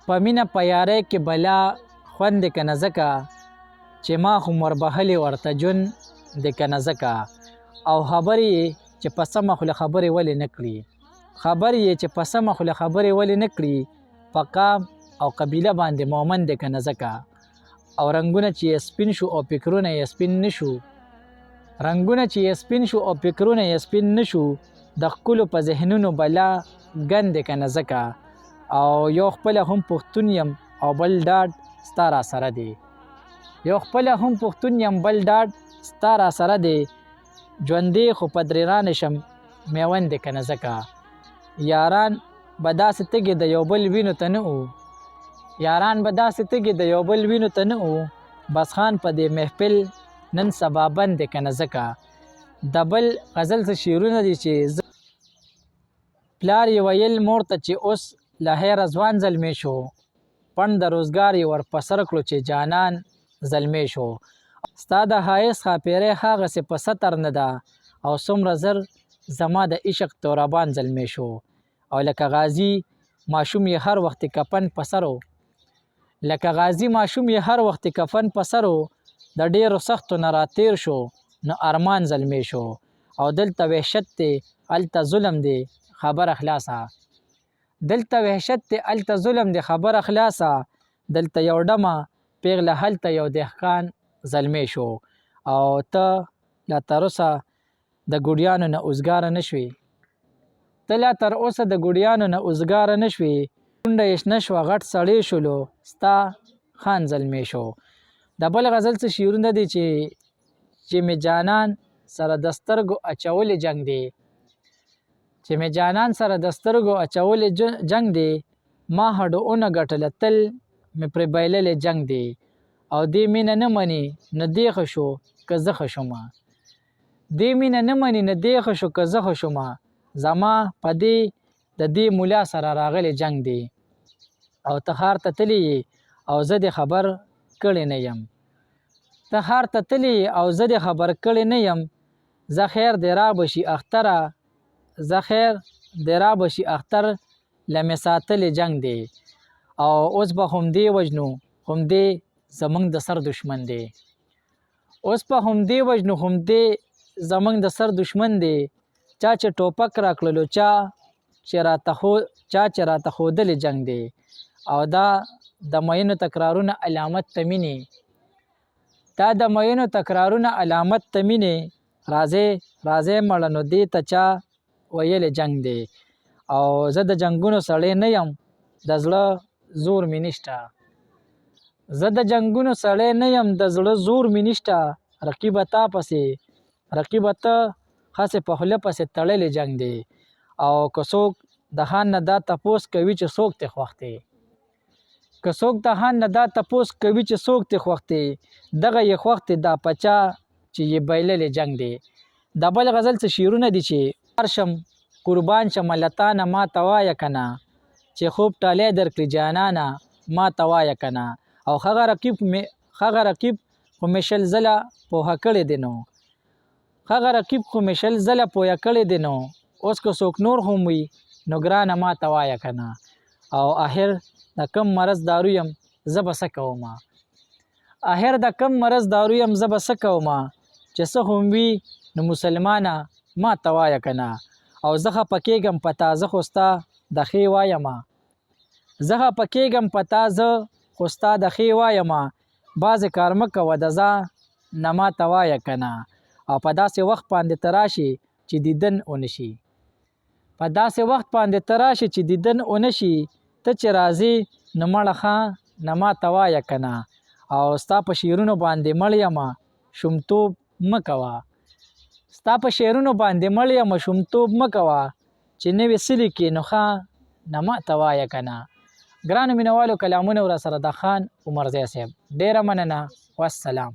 په مینه په یارۍ کې بلا خوند دی که نه ځکه چې ما خو وربهلې ورته جون دی که نه ځکه او خبرې یې چې په سمه خوله خبرې ولې نه کړي خبرې یې چې په سمه خوله خبرې ولې نه کړي په قام او قبیله باندې مومن دی که نه ځکه او رنګونه چې یې سپین شو او فکرونه یې سپین نه شو رنګونه چې یې سپین شو او فکرونه یې سپین نه شو د ښکلو په ذهنونو بلا ګند دی که نه ځکه او یو خپله هم پښتون یم او بل ډاډ ستا را سره دی یو خپله هم پښتون یم بل ډاډ ستا را سره دی ژوندې خو په درېرانه شم میوند دی که نه ځکه یاران به داسې تږي د یو بل وینو ته نه وو یاران به داسې تږي د یو بل وینو ته نه وو بس خان په دې محفل نن سبا بند دی که نه ځکه د بل غزل څه شعرونه دي چې پلار یې ویل مور ته چې اوس له هیره ځوان زلمی شو پڼ د روزګار یې ور په سر کړو چې جانان زلمی شو ستا د ښایست ښاپېرۍ هغسې په سطر نه ده او څومره زر زما د عشق تورابان زلمی شو او لکه غازي ماشوم یې هر وخت کفن په سر و لکه غازي ماشوم یې هر وخت کفن په سر و د ډېرو سختو نه راتېر شو نو ارمان زلمی شو او دلته وحشت دی هلته ظلم دی خبره خلاصه دلته وحشت دی هلته ظلم دی خبره خلاصه دلته یو ډمه پیغله هلته یو دهقان زلمی شو او ته لا تر اوسه د ګوډیانو نه اوزګاره نه شوې ته لا تر اوسه د ګوډیانو نه اوزګاره نه شوې کونډه یې شنه شوه غټ سړی شولو ستا خان زلمی شو د بل غزل څه شعرونه دي چې مې جانان سره د سترګو اچولې جنګ دی چې مې جانان سره د سترګو اچولې جنګ دی ما هډوونه ګټله تل مې پرې بایللې جنګ دی او دې مینه نه مني نه دی ښه شو که زه ښه شومه دې مینه نه مني نه دی ښه شو که زه ښه شومه زما په دې د دې مولا سره راغلی جنګ دی او ته ښار ته تللی او زه دې خبر کړی نه یم ته ښار ته تللی او زه دې خبر کړی نه یم زه خیر دې را بشي اختره زه خیر دې را بشي اختر له مې ساتلې جنګ دی او اوس به همدې وژنو همدې زمونږ د سر دشمن دی اوس په همدې وژنو همدې زمونږ د سر دشمن دی چا چې ټوپک راکړلو چا چې راته ښودلې جنګ دی او دا د مینو تکرارونه علامت ته مینې دا د مینو تکرارونه علامت ته مینې راځئ مړه نو دې ته چا ویلې جنګ دی او زه د جنګونو سړی نه یم د زړه زور مې نشته زه د جنګونو سړی نه یم د زړه زور مې نشته رقیبه ته هسې په خوله پسې تړلې جنګ دی او که څوک د خان نه دا تپوس کوي چې څوک ترې خوښ دی که څوک د خان نه دا تپوس کوي چې څوک ترې خوښ دی دغه یې خوښ دی دا پچا چې یې بایللې جنګ دی د بل غزل څه شعرونه دي چې شم قربان شم له تانه ما ته وایه که نه چې خوب ټالی درکړي جانانه ما ته وایه که نه او هغه رقیب خو مې شل ځله پوهه کړی دی نو هغه رقیب خو مې شل ځله پوهه کړی دی نو اوس که څوک نور هم وي نو ګرانه ما ته وایه که نه او آخر د کم مرض دارو یم زه به څه کومه آخر د کم مرض دارو یم زه به څه کومه چې څه هم وي نو مسلمانه ما ته وایه که نه او زه خفه کېږم په تا زه خو ستا د ښې وایمه زه خفه کېږم په تا زه خو ستا د ښې وایمه بعضې کار مه کوه د ځا نه ما ته وایه که نه او په داسې وخت باندې ته راشي چې دیدن ونه شي په داسې وخت باندې ته راشي چې دیدن ونه شي ته چې راځې نو مړه ښه نه ما ته وایه که نه او ستا په شعرونو باندې مړ یمه شومتوب مه کوه ستا په شعرونو باندې مړ یمه شومتوب مه کوه چې نوې څه لیکې نو ښه نه ما ته وایه که نه ګرانو مینهوالو کلامونه ورسره د خان عمرزی صاحب ډېره مننه والسلام